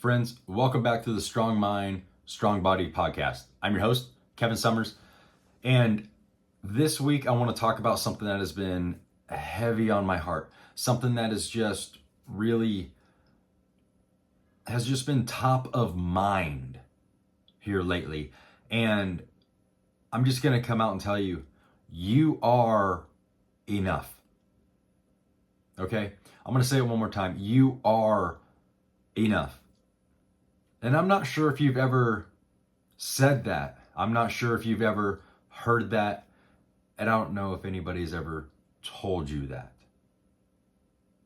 Friends, welcome back to the Strong Mind, Strong Body podcast. I'm your host, Kevin Summers, and this week I want to talk about something that has been heavy on my heart, something that is just really has just been top of mind here lately. And I'm just going to come out and tell you, you are enough. Okay? I'm going to say it one more time. You are enough. And I'm not sure if you've ever said that. I'm not sure if you've ever heard that. And I don't know if anybody's ever told you that.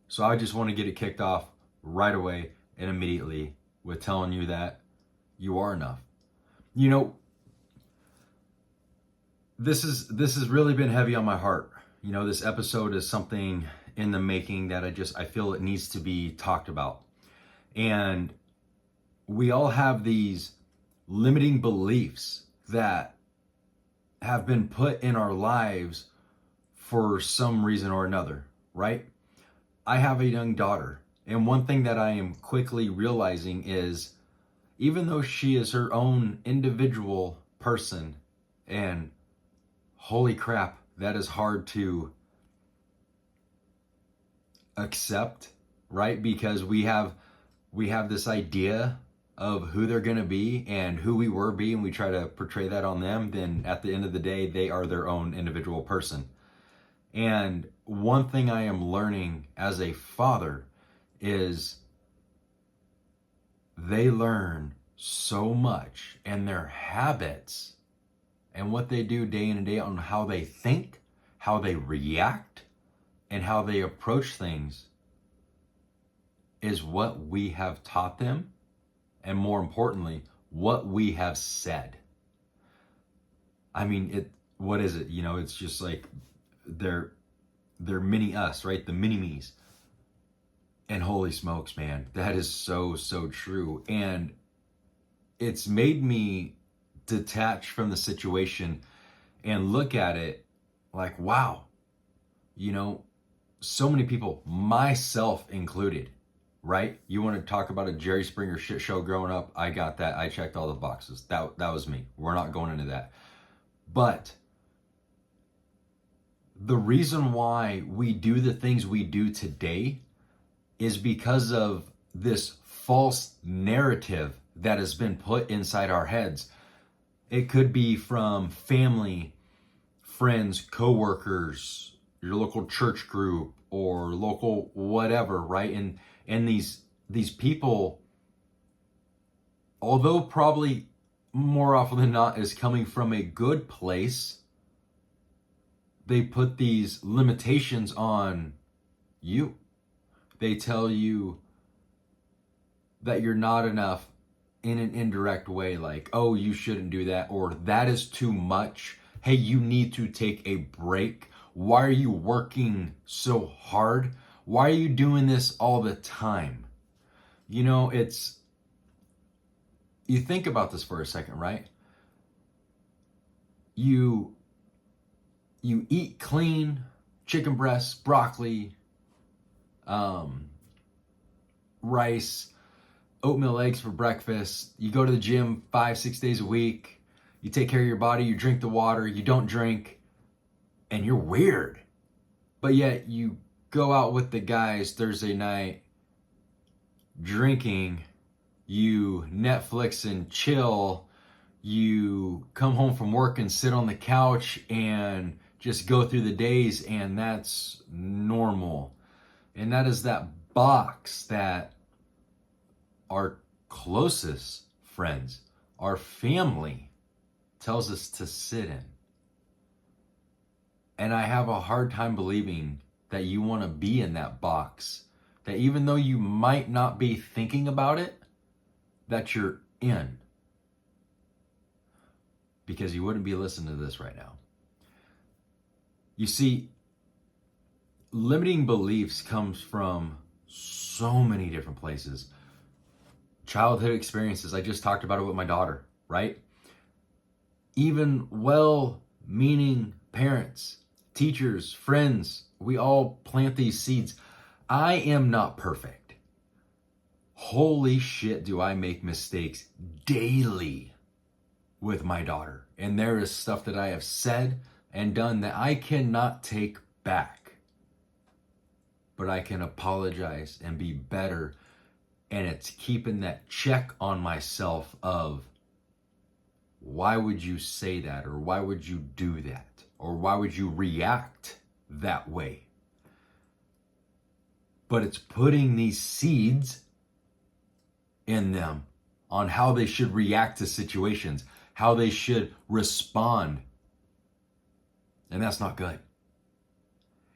So I just want to get it kicked off right away and immediately with telling you that you are enough. You know, this has really been heavy on my heart. You know, this episode is something in the making that I feel it needs to be talked about. And we all have these limiting beliefs that have been put in our lives for some reason or another, right? I have a young daughter, and one thing that I am quickly realizing is even though she is her own individual person, and holy crap, that is hard to accept, right? Because we have this idea of who they're going to be and who we were being, we try to portray that on them. Then at the end of the day, they are their own individual person. And one thing I am learning as a father is they learn so much, and their habits and what they do day in and day out, on how they think, how they react, and how they approach things is what we have taught them. And more importantly, what we have said. I mean, what is it? You know, it's just like they're mini us, right? The mini me's. And holy smokes, man, that is so true. And it's made me detach from the situation and look at it like, wow, you know, so many people, myself included, right? You want to talk about a Jerry Springer shit show growing up? I got that. I checked all the boxes. That was me. We're not going into that. But the reason why we do the things we do today is because of this false narrative that has been put inside our heads. It could be from family, friends, coworkers, your local church group, or local whatever, right? And these people, although probably more often than not is coming from a good place, they put these limitations on you. They tell you that you're not enough in an indirect way, like, oh, you shouldn't do that, or that is too much. Hey, you need to take a break. Why are you working so hard? Why are you doing this all the time? You know, you think about this for a second, right? You eat clean, chicken breasts, broccoli, rice, oatmeal eggs for breakfast. You go to the gym 5-6 days a week. You take care of your body. You drink the water. You don't drink. And you're weird. But yet you go out with the guys Thursday night drinking. You Netflix and chill. You come home from work and sit on the couch and just go through the days, and that's normal. And that is that box that our closest friends, our family, tells us to sit in. And I have a hard time believing that you want to be in that box, that even though you might not be thinking about it, that you're in. Because you wouldn't be listening to this right now. You see, limiting beliefs comes from so many different places. Childhood experiences, I just talked about it with my daughter, right? Even well-meaning parents, teachers, friends, we all plant these seeds. I am not perfect. Holy shit, do I make mistakes daily with my daughter. And there is stuff that I have said and done that I cannot take back. But I can apologize and be better. And it's keeping that check on myself of, why would you say that? Or why would you do that? Or why would you react that way? But it's putting these seeds in them on how they should react to situations, how they should respond. And that's not good.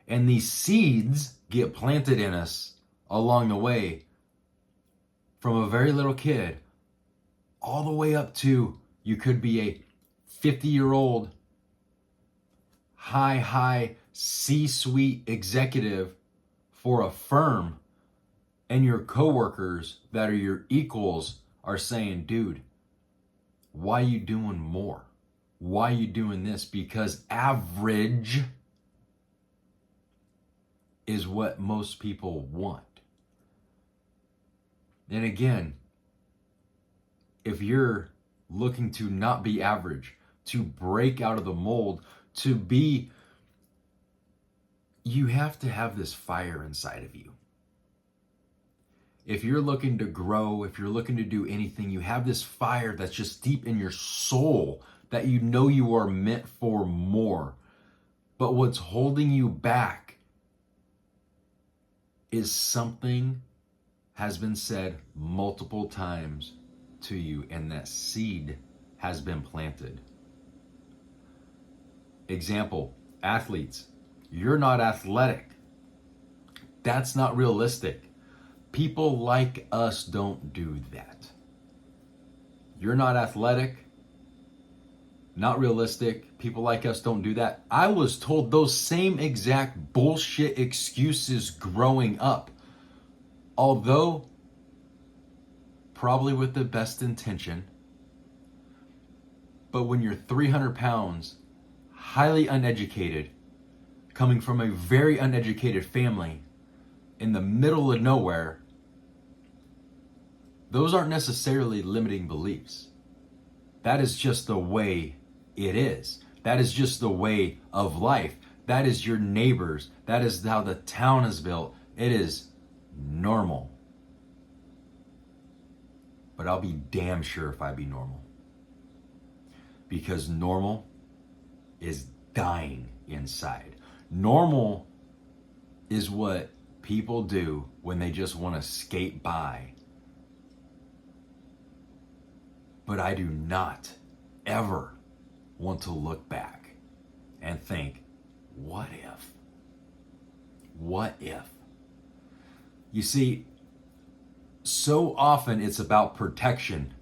And these seeds get planted in us along the way from a very little kid all the way up to, you could be a 50-year-old high C-suite executive for a firm, and your coworkers that are your equals are saying, dude, why are you doing more? Why are you doing this? Because average is what most people want. And again, if you're looking to not be average, to break out of the mold, to be, you have to have this fire inside of you. If you're looking to grow, if you're looking to do anything, you have this fire that's just deep in your soul that you know you are meant for more. But what's holding you back is something has been said multiple times to you, and that seed has been planted. Example, athletes. You're not athletic. That's not realistic. People like us don't do that. You're not athletic, not realistic. People like us don't do that. I was told those same exact bullshit excuses growing up. Although, probably with the best intention, but when you're 300 pounds, highly uneducated, coming from a very uneducated family, in the middle of nowhere, those aren't necessarily limiting beliefs. That is just the way it is. That is just the way of life. That is your neighbors. That is how the town is built. It is normal. But I'll be damn sure if I be normal. Because normal is dying inside. Normal is what people do when they just want to skate by. But I do not ever want to look back and think, what if? What if? You see, so often it's about protection.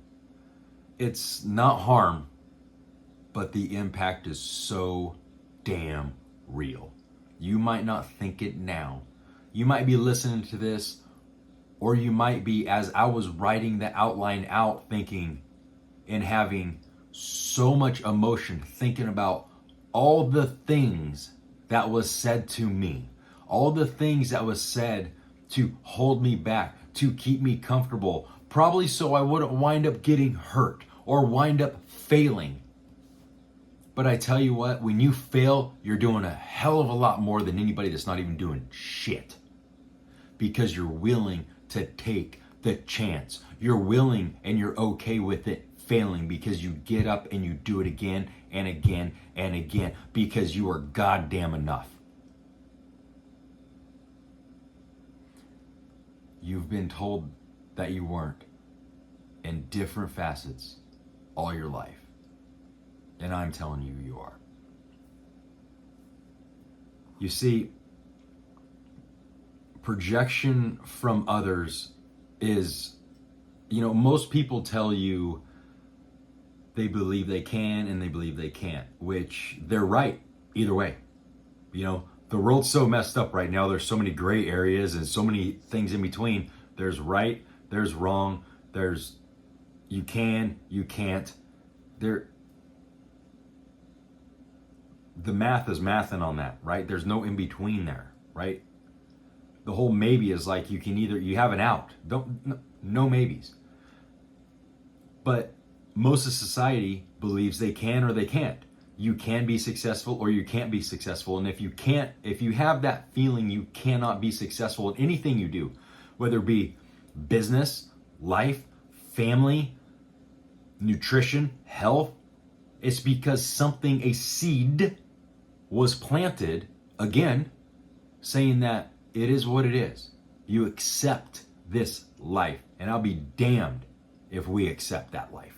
It's not harm, but the impact is so damn real. You might not think it now. You might be listening to this, or you might be, as I was writing the outline out, thinking and having so much emotion, thinking about all the things that was said to me, all the things that was said to hold me back, to keep me comfortable, probably so I wouldn't wind up getting hurt or wind up failing. But I tell you what, when you fail, you're doing a hell of a lot more than anybody that's not even doing shit. Because you're willing to take the chance. You're willing and you're okay with it failing, because you get up and you do it again and again and again, because you are goddamn enough. You've been told that you weren't in different facets all your life. And I'm telling you, you are. You see, projection from others is, most people tell you they believe they can and they believe they can't, which they're right either way. The world's so messed up right now. There's so many gray areas and so many things in between. There's right, there's wrong, there's you can, you can't. The math is mathing on that, right? There's no in between there, right? the whole maybe is like you have an out. No maybes. But most of society believes they can or they can't. You can be successful or you can't be successful. And if you have that feeling you cannot be successful in anything you do, whether it be business, life, family, nutrition, health, it's because a seed was planted, again, saying that it is what it is. You accept this life. And I'll be damned if we accept that life.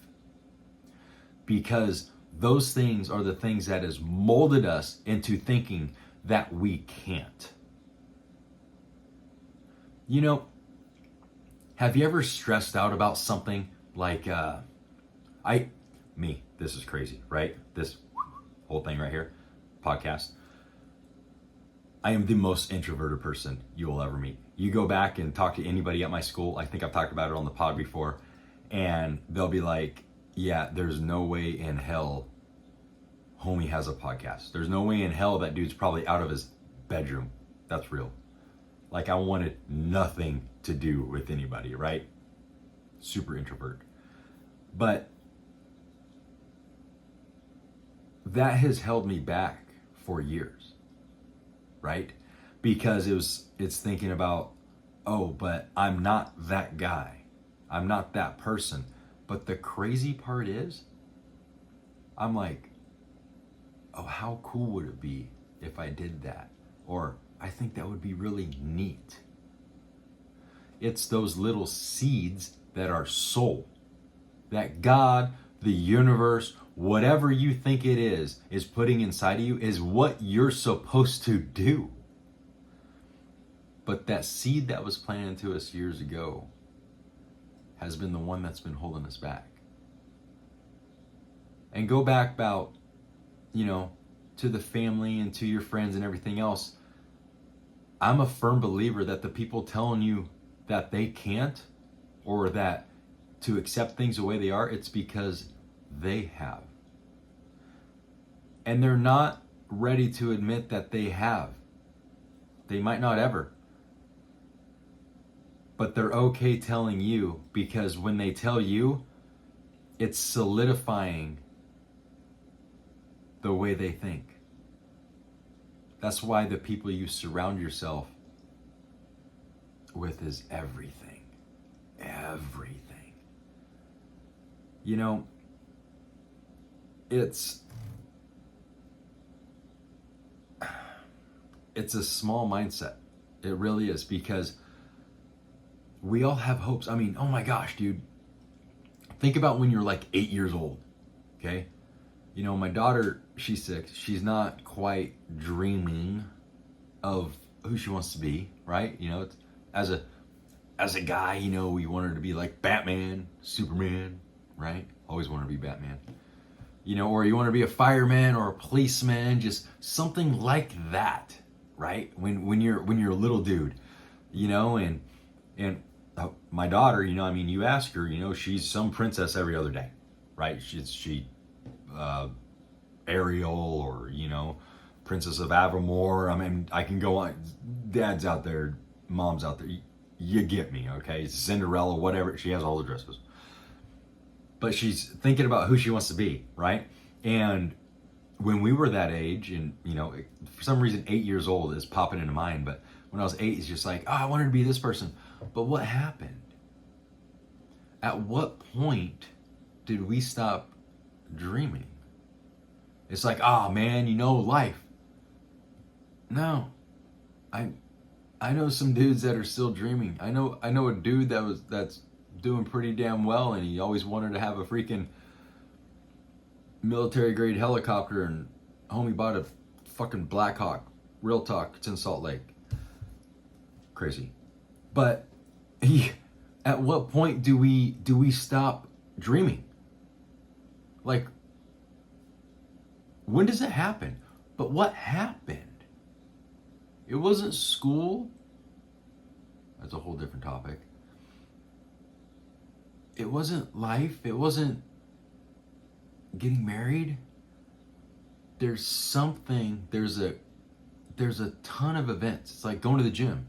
Because those things are the things that has molded us into thinking that we can't. You know, have you ever stressed out about something like, this is crazy, right? This whole thing right here, podcast. I am the most introverted person you will ever meet. You go back and talk to anybody at my school, I think I've talked about it on the pod before, and they'll be like, yeah, there's no way in hell homie has a podcast. There's no way in hell that dude's probably out of his bedroom. That's real. Like, I wanted nothing to do with anybody, right? Super introvert. But that has held me back for years, right? Because it's thinking about, oh, but I'm not that guy. I'm not that person. But the crazy part is, I'm like, oh, how cool would it be if I did that? Or I think that would be really neat. It's those little seeds that are soul, that God, the universe, whatever you think it is putting inside of you, is what you're supposed to do. But that seed that was planted into us years ago has been the one that's been holding us back. And go back about, to the family and to your friends and everything else. I'm a firm believer that the people telling you that they can't, or that to accept things the way they are, it's because they have. And they're not ready to admit that they have. They might not ever. But they're okay telling you, because when they tell you, it's solidifying the way they think. That's why the people you surround yourself with is everything. Everything. It's a small mindset. It really is, because we all have hopes. I mean, oh my gosh, dude. Think about when you're like 8 years old, okay? My daughter, she's 6. She's not quite dreaming of who she wants to be, right? It's, as a guy, we want her to be like Batman, Superman, right? Always want her to be Batman. Or you want to be a fireman or a policeman, just something like that, right? When you're a little dude, and my daughter, you ask her, she's some princess every other day, right? She Ariel, or Princess of Avamore. I mean, I can go on. Dad's out there, mom's out there. You get me, okay? Cinderella, whatever. She has all the dresses. But she's thinking about who she wants to be, right? And when we were that age, and for some reason 8 years old is popping into mind, but when I was 8, it's just like, oh, I wanted to be this person. But what happened? At what point did we stop dreaming? It's like, oh man, life. No. I know some dudes that are still dreaming. I know a dude that's doing pretty damn well, and he always wanted to have a freaking military grade helicopter, and homie bought a fucking Black Hawk. Real talk, it's in Salt Lake. Crazy. But at what point do we stop dreaming? Like, when does it happen? But what happened? It wasn't school. That's a whole different topic. It wasn't life. It wasn't getting married. There's a ton of events. It's like going to the gym.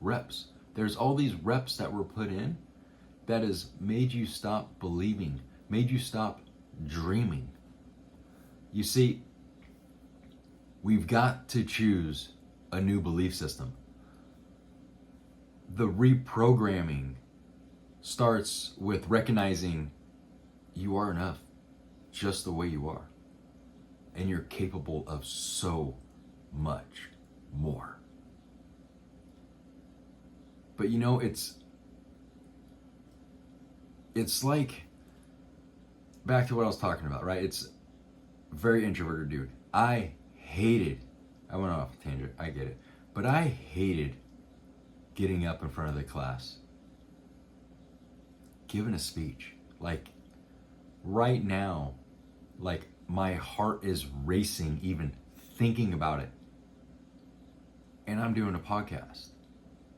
reps. There's all these reps that were put in that has made you stop believing, made you stop dreaming. You see, we've got to choose a new belief system. The reprogramming starts with recognizing you are enough just the way you are. And you're capable of so much more. But you know, it's like, back to what I was talking about, right? It's a very introverted dude. I went off a tangent, I get it. But I hated getting up in front of the class, giving a speech. Like, right now, like, my heart is racing even thinking about it. And I'm doing a podcast,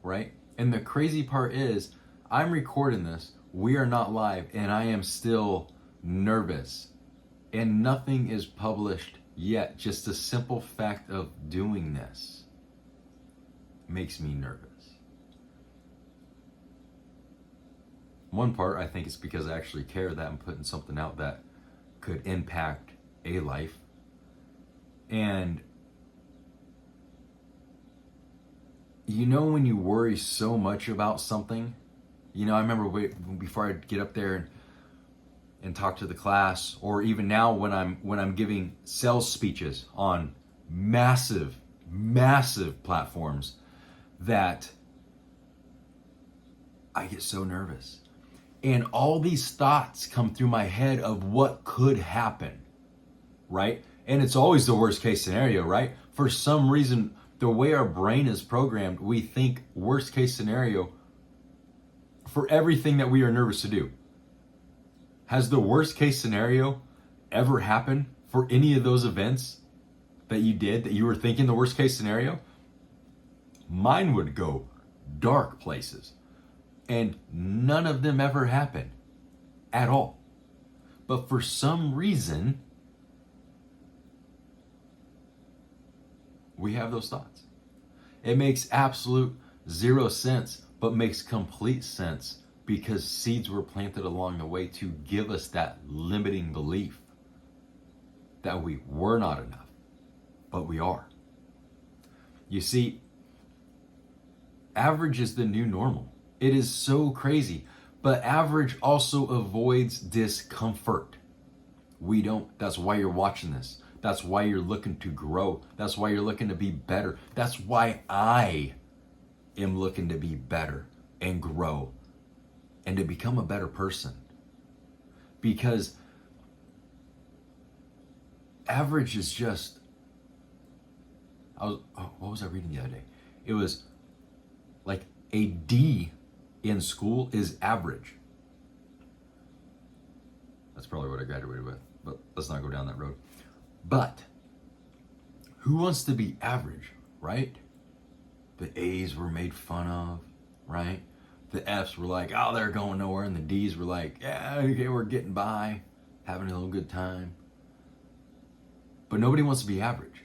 right? And the crazy part is, I'm recording this, we are not live, and I am still nervous. And nothing is published yet. Just the simple fact of doing this makes me nervous. One part, I think it's because I actually care that I'm putting something out that could impact a life. And you know, when you worry so much about something, you know, I remember before I'd get up there and talk to the class, or even now when I'm giving sales speeches on massive platforms, that I get so nervous. And all these thoughts come through my head of what could happen, right? And it's always the worst case scenario, right? For some reason, the way our brain is programmed, we think worst case scenario for everything that we are nervous to do. Has the worst case scenario ever happened for any of those events that you did, that you were thinking the worst case scenario? Mine would go dark places. And none of them ever happened at all. But for some reason, we have those thoughts. It makes absolute zero sense, but makes complete sense because seeds were planted along the way to give us that limiting belief that we were not enough, but we are. You see, average is the new normal. It is so crazy, but average also avoids discomfort. We don't. That's why you're watching this. That's why you're looking to grow. That's why you're looking to be better. That's why I am looking to be better and grow and to become a better person. Because average is just, what was I reading the other day? It was like a D in school is average. That's probably what I graduated with, but let's not go down that road. But who wants to be average, right? The A's were made fun of, right? The F's were like, oh, they're going nowhere. And the D's were like, yeah, okay, we're getting by, having a little good time. But nobody wants to be average.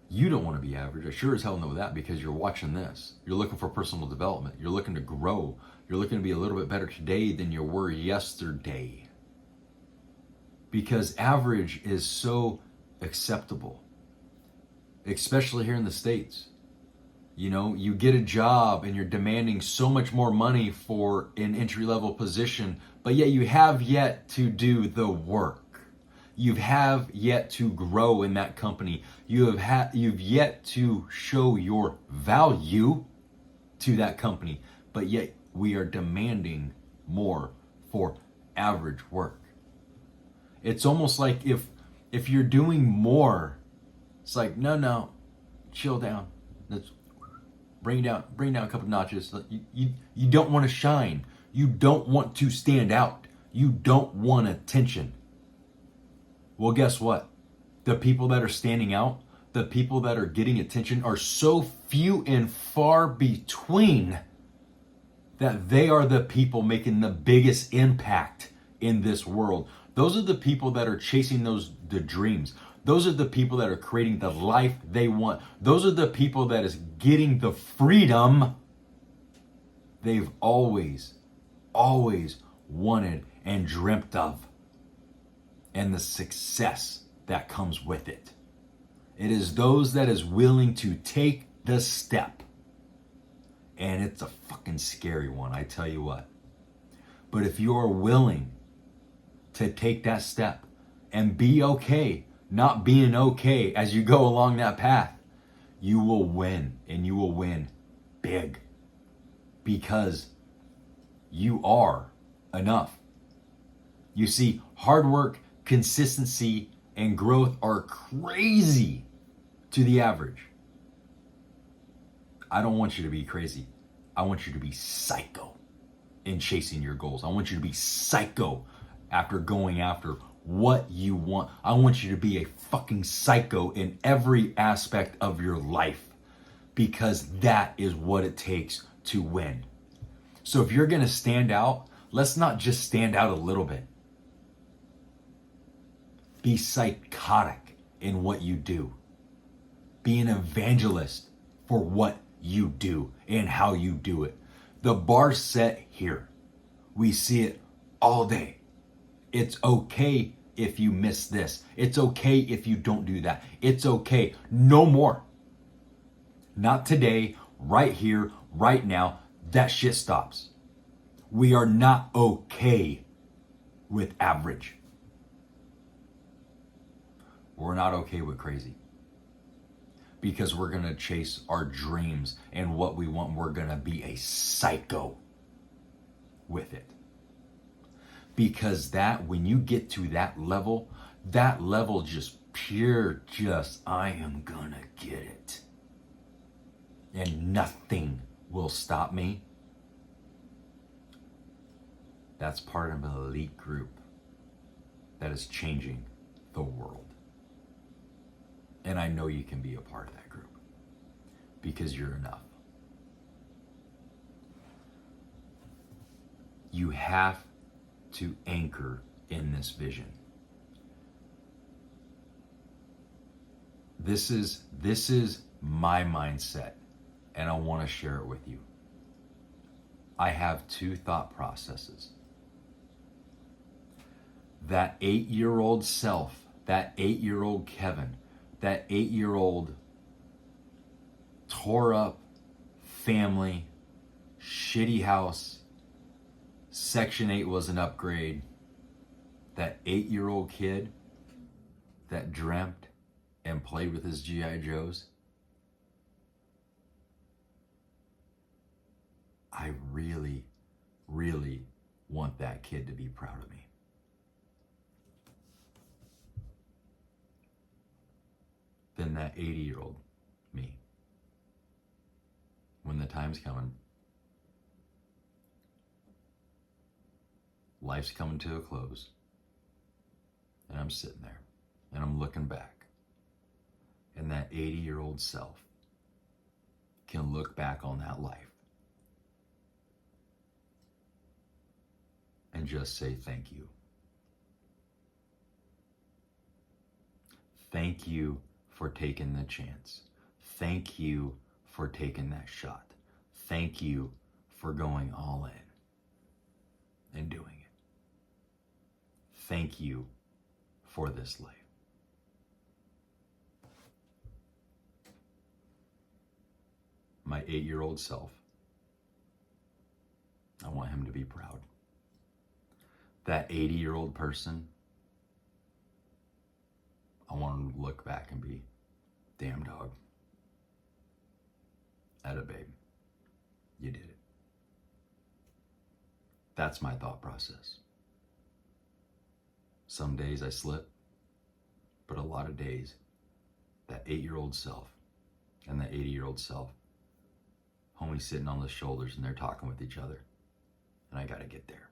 You don't want to be average. I sure as hell know that, because you're watching this. You're looking for personal development. You're looking to grow. You're looking to be a little bit better today than you were yesterday. Because average is so acceptable, especially here in the States. You know, you get a job and you're demanding so much more money for an entry-level position, but yet you have yet to do the work. You have yet to grow in that company. You've yet to show your value to that company, but yet we are demanding more for average work. It's almost like if you're doing more, it's like, no, chill down. Let's bring down a couple notches. You don't want to shine. You don't want to stand out. You don't want attention. Well, guess what? The people that are standing out, the people that are getting attention are so few and far between that they are the people making the biggest impact in this world. Those are the people that are chasing the dreams. Those are the people that are creating the life they want. Those are the people that is getting the freedom they've always wanted and dreamt of, and the success that comes with it. It is those that is willing to take the step. And it's a fucking scary one, I tell you what. But if you're willing to take that step and be okay, not being okay as you go along that path, you will win, and you will win big, because you are enough. You see, hard work, consistency, and growth are crazy to the average. I don't want you to be crazy. I want you to be psycho in chasing your goals. I want you to be psycho after going after what you want. I want you to be a fucking psycho in every aspect of your life, because that is what it takes to win. So if you're going to stand out, let's not just stand out a little bit. Be psychotic in what you do. Be an evangelist for what you do and how you do it. The bar's set here. We see it all day. It's okay if you miss this. It's okay if you don't do that. It's okay. No more. Not today, right here, right now. That shit stops. We are not okay with average. We're not okay with crazy. Because we're going to chase our dreams and what we want. We're going to be a psycho with it. Because that, when you get to that level just pure, I am going to get it. And nothing will stop me. That's part of an elite group that is changing the world. And I know you can be a part of that group because you're enough. You have to anchor in this vision. This is my mindset, and I want to share it with you. I have two thought processes. That 8-year-old self, that 8-year-old Kevin, that 8-year-old tore up family, shitty house, Section 8 was an upgrade. That 8-year-old kid that dreamt and played with his G.I. Joes. I really, really want that kid to be proud of me. Than that 80-year-old me. When the time's coming, life's coming to a close, and I'm sitting there, and I'm looking back, and that 80-year-old self can look back on that life and just say thank you. Thank you for taking the chance. Thank you for taking that shot. Thank you for going all in and doing it. Thank you for this life. My 8-year-old self, I want him to be proud. That 80-year-old person, I want him to look back and be, damn dog. Atta babe. You did it. That's my thought process. Some days I slip, but a lot of days, that 8-year-old self and that 80-year-old self, homie sitting on the shoulders and they're talking with each other. And I gotta get there.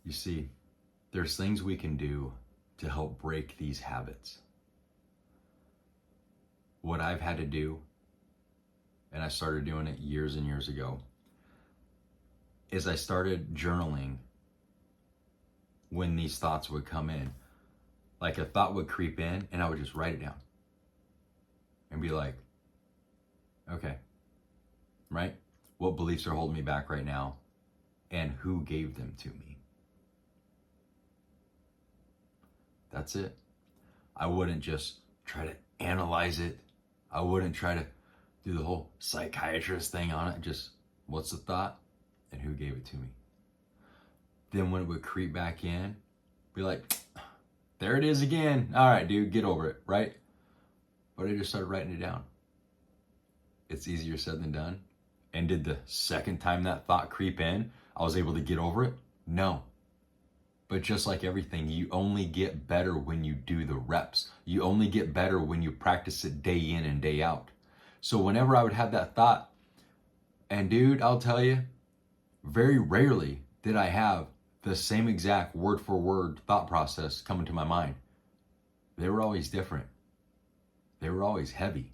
You see, there's things we can do to help break these habits. What I've had to do, and I started doing it years and years ago, is I started journaling when these thoughts would come in. Like a thought would creep in and I would just write it down and be like, okay, right? What beliefs are holding me back right now and who gave them to me? That's it. I wouldn't just try to analyze it. I wouldn't try to do the whole psychiatrist thing on it. Just what's the thought and who gave it to me? Then when it would creep back in, be like, there it is again. All right, dude, get over it, right? But I just started writing it down. It's easier said than done. And did the second time that thought creep in, I was able to get over it? No. But just like everything, you only get better when you do the reps. You only get better when you practice it day in and day out. So whenever I would have that thought, and dude, I'll tell you, very rarely did I have the same exact word for word thought process come into my mind. They were always different. They were always heavy.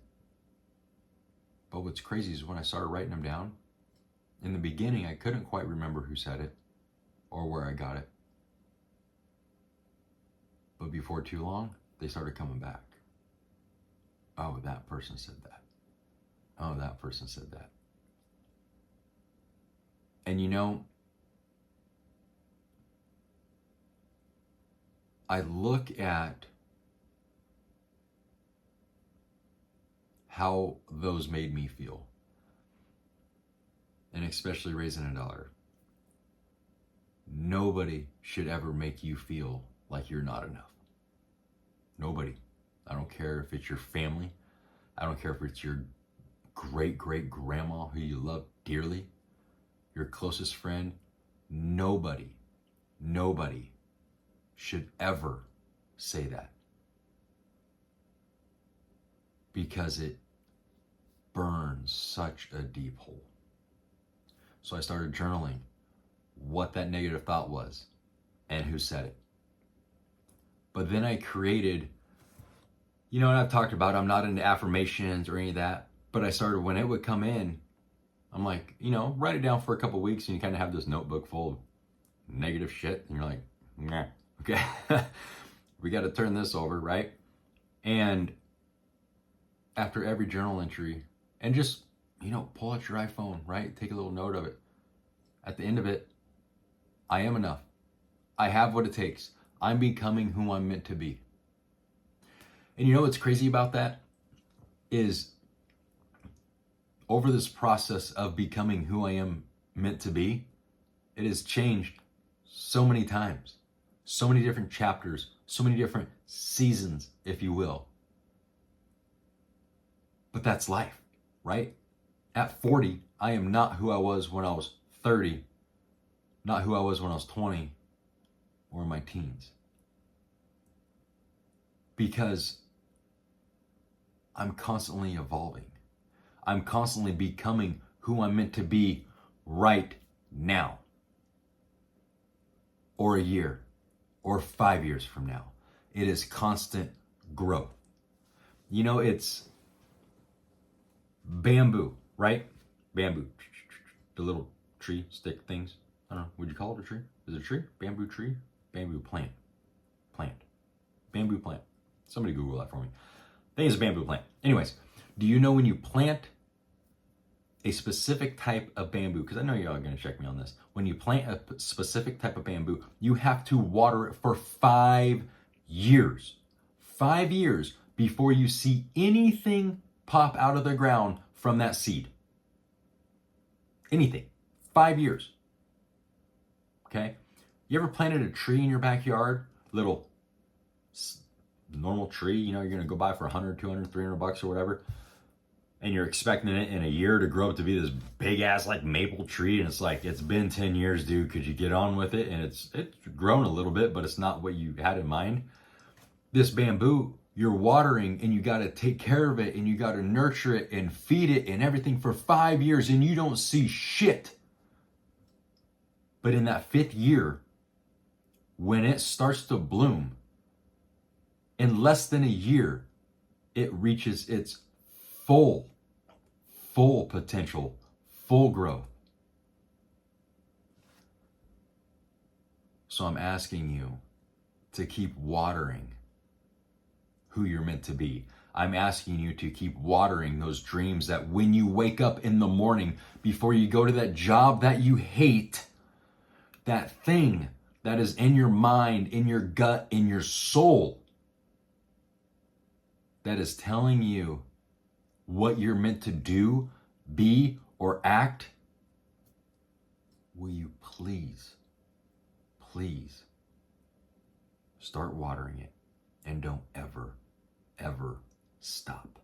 But what's crazy is when I started writing them down, in the beginning, I couldn't quite remember who said it or where I got it. But before too long, they started coming back. Oh, that person said that. Oh, that person said that. And you know, I look at how those made me feel. And especially raising a daughter. Nobody should ever make you feel like you're not enough. Nobody. I don't care if it's your family. I don't care if it's your great-great-grandma who you love dearly, your closest friend. Nobody should ever say that. Because it burns such a deep hole. So I started journaling what that negative thought was and who said it. But then I created, you know, and I've talked about, I'm not into affirmations or any of that, but I started, when it would come in, I'm like, you know, write it down for a couple of weeks and you kind of have this notebook full of negative shit. And you're like, nah, okay, we got to turn this over, right? And after every journal entry, and just, you know, pull out your iPhone, right? Take a little note of it. At the end of it, I am enough. I have what it takes. I'm becoming who I'm meant to be. And you know what's crazy about that is over this process of becoming who I am meant to be, it has changed so many times, so many different chapters, so many different seasons, if you will. But that's life, right? At 40, I am not who I was when I was 30, not who I was when I was 20 or in my teens. Because I'm constantly evolving. I'm constantly becoming who I'm meant to be right now. Or a year, or 5 years from now. It is constant growth. You know, it's bamboo, right? Bamboo. The little tree stick things. I don't know. Would you call it a tree? Is it a tree? Bamboo tree? Bamboo plant. Plant. Bamboo plant. Somebody Google that for me. I think it's a bamboo plant. Anyways, do you know when you plant a specific type of bamboo, because I know y'all are going to check me on this. When you plant a specific type of bamboo, you have to water it for 5 years. 5 years before you see anything pop out of the ground from that seed. Anything. 5 years. Okay? You ever planted a tree in your backyard? Little normal tree, you know, you're going to go buy for 100, 200, 300 bucks or whatever. And you're expecting it in a year to grow up to be this big ass like maple tree. And it's like, it's been 10 years, dude. Could you get on with it? And it's grown a little bit, but it's not what you had in mind. This bamboo, you're watering and you got to take care of it and you got to nurture it and feed it and everything for 5 years and you don't see shit. But in that 5th year, when it starts to bloom, in less than a year, it reaches its full potential, full growth. So I'm asking you to keep watering who you're meant to be. I'm asking you to keep watering those dreams that when you wake up in the morning, before you go to that job that you hate, that thing that is in your mind, in your gut, in your soul, that is telling you what you're meant to do, be, or act, will you please start watering it, and don't ever stop.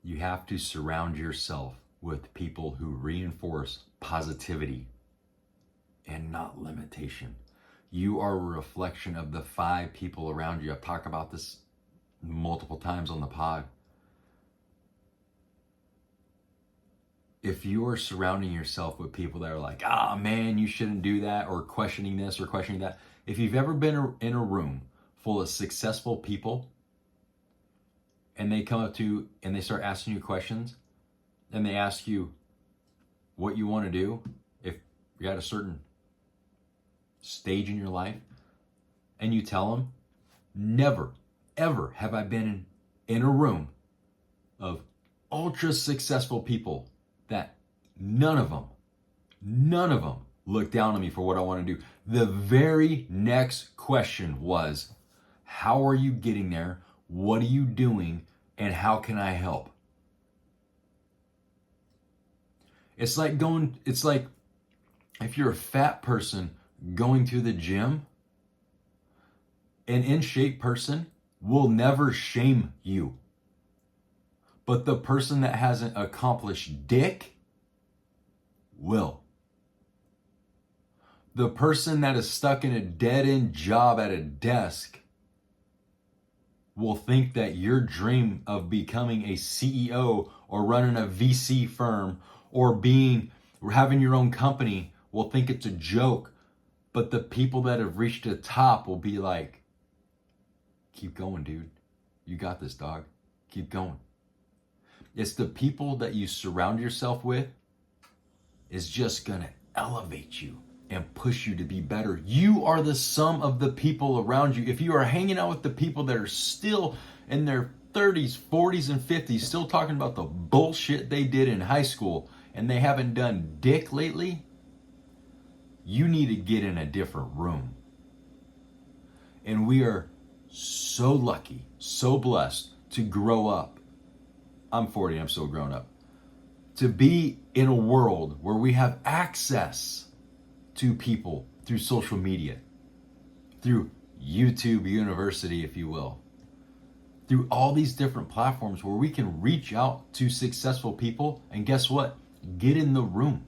You have to surround yourself with people who reinforce positivity and not limitation. You are a reflection of the 5 people around you. I've talked about this multiple times on the pod. If you're surrounding yourself with people that are like, man, you shouldn't do that, or questioning this or questioning that. If you've ever been in a room full of successful people and they come up to you and they start asking you questions and they ask you what you want to do, if you're at a certain stage in your life, and you tell them, never, ever have I been in a room of ultra successful people that none of them look down on me for what I want to do. The very next question was, how are you getting there? What are you doing? And how can I help? It's like if you're a fat person going to the gym, an in shape person will never shame you. But the person that hasn't accomplished dick will. The person that is stuck in a dead-end job at a desk will think that your dream of becoming a CEO or running a VC firm or having your own company will think it's a joke. But the people that have reached the top will be like, keep going, dude. You got this, dog. Keep going. It's the people that you surround yourself with is just going to elevate you and push you to be better. You are the sum of the people around you. If you are hanging out with the people that are still in their 30s, 40s, and 50s, still talking about the bullshit they did in high school, and they haven't done dick lately, you need to get in a different room. And we are so lucky, so blessed to grow up. I'm 40, I'm still grown up. To be in a world where we have access to people through social media, through YouTube University, if you will, through all these different platforms where we can reach out to successful people, and guess what? Get in the room.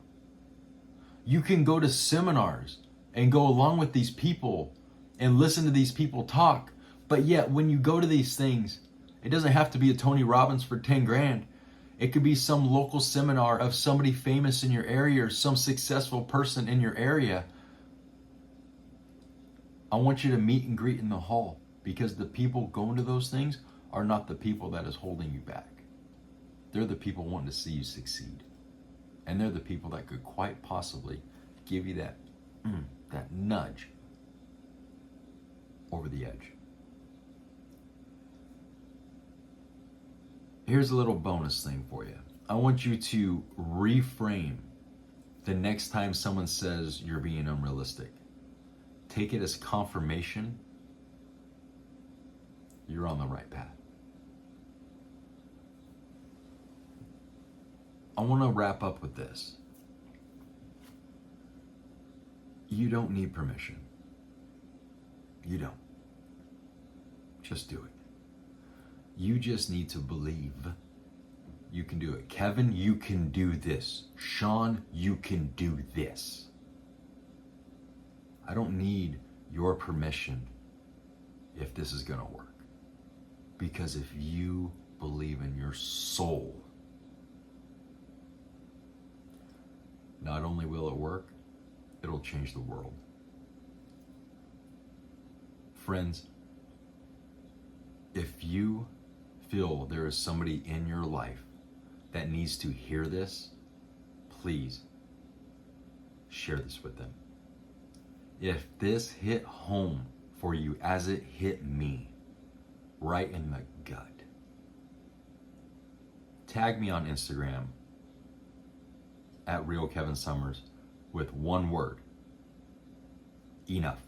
You can go to seminars and go along with these people and listen to these people talk, but yet when you go to these things, it doesn't have to be a Tony Robbins for 10 grand. It could be some local seminar of somebody famous in your area or some successful person in your area. I want you to meet and greet in the hall, because the people going to those things are not the people that is holding you back. They're the people wanting to see you succeed. And they're the people that could quite possibly give you that nudge over the edge. Here's a little bonus thing for you. I want you to reframe the next time someone says you're being unrealistic. Take it as confirmation you're on the right path. I want to wrap up with this. You don't need permission. You don't. Just do it. You just need to believe you can do it. Kevin, you can do this. Sean, you can do this. I don't need your permission if this is going to work. Because if you believe in your soul, not only will it work, it'll change the world. Friends, if you feel there is somebody in your life that needs to hear this, please share this with them. If this hit home for you as it hit me right in the gut. Tag me on Instagram at Real Kevin Summers with one word. Enough.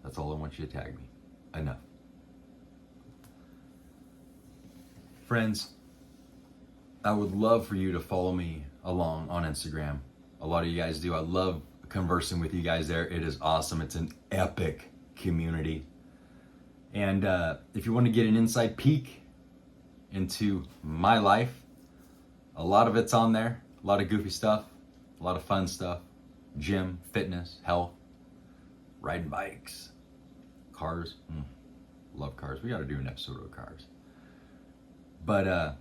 That's all I want you to tag me. Enough. Friends, I would love for you to follow me along on Instagram. A lot of you guys do. I love conversing with you guys there. It is awesome. It's an epic community. And if you want to get an inside peek into my life, a lot of it's on there. A lot of goofy stuff, a lot of fun stuff, gym, fitness, health, riding bikes, cars. Love cars. We got to do an episode of cars. But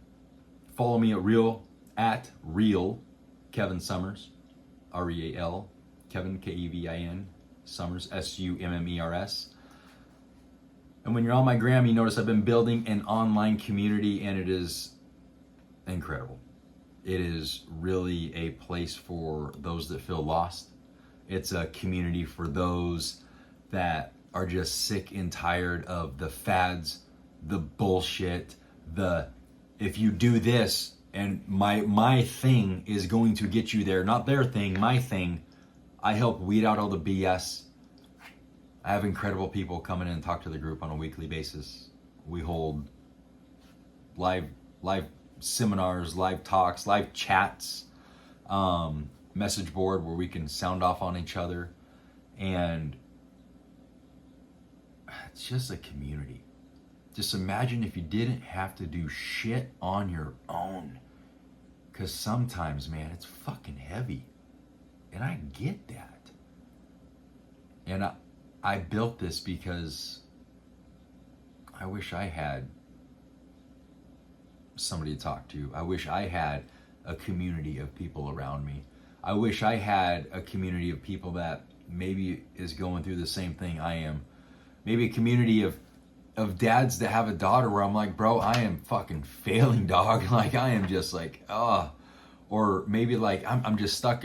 follow me at real Kevin Summers, REAL, Kevin, Kevin, Summers, SUMMERS. And when you're on my gram, you notice I've been building an online community, and it is incredible. It is really a place for those that feel lost. It's a community for those that are just sick and tired of the fads, the bullshit, the if you do this and my thing is going to get you there, not their thing, my thing. I help weed out all the BS. I have incredible people come in and talk to the group on a weekly basis. We hold live seminars, live talks, live chats, message board where we can sound off on each other. And it's just a community. Just imagine if you didn't have to do shit on your own. Because sometimes, man, it's fucking heavy. And I get that. And I built this because I wish I had somebody to talk to. I wish I had a community of people around me. I wish I had a community of people that maybe is going through the same thing I am. Maybe a community of dads that have a daughter where I'm like, bro, I am fucking failing, dog. Like I am just like, or maybe like I'm just stuck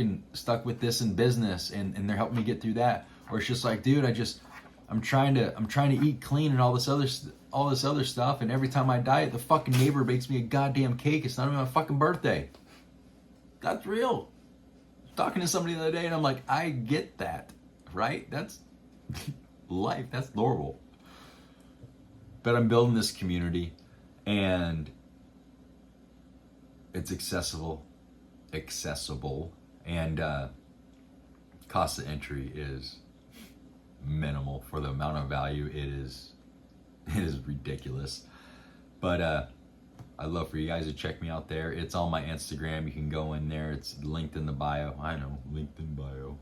with this in business and they're helping me get through that. Or it's just like, dude, I'm trying to eat clean and all this other stuff, and every time I diet, the fucking neighbor bakes me a goddamn cake. It's not even my fucking birthday. That's real. I was talking to somebody the other day and I'm like, I get that, right? That's life. That's normal. But I'm building this community and it's accessible, and cost of entry is minimal for the amount of value. It is ridiculous. But I'd love for you guys to check me out there. It's on my Instagram. You can go in there. It's linked in the bio. I know, linked in bio.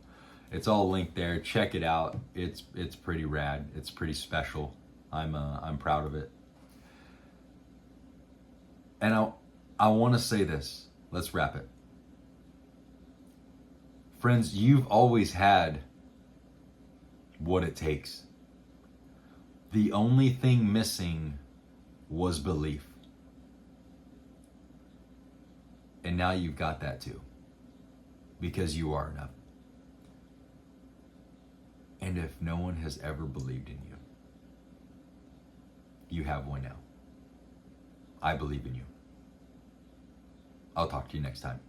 It's all linked there. Check it out. It's pretty rad. It's pretty special. I'm proud of it. And I want to say this. Let's wrap it. Friends, you've always had what it takes. The only thing missing was belief. And now you've got that too. Because you are enough. And if no one has ever believed in you, you have one now. I believe in you. I'll talk to you next time.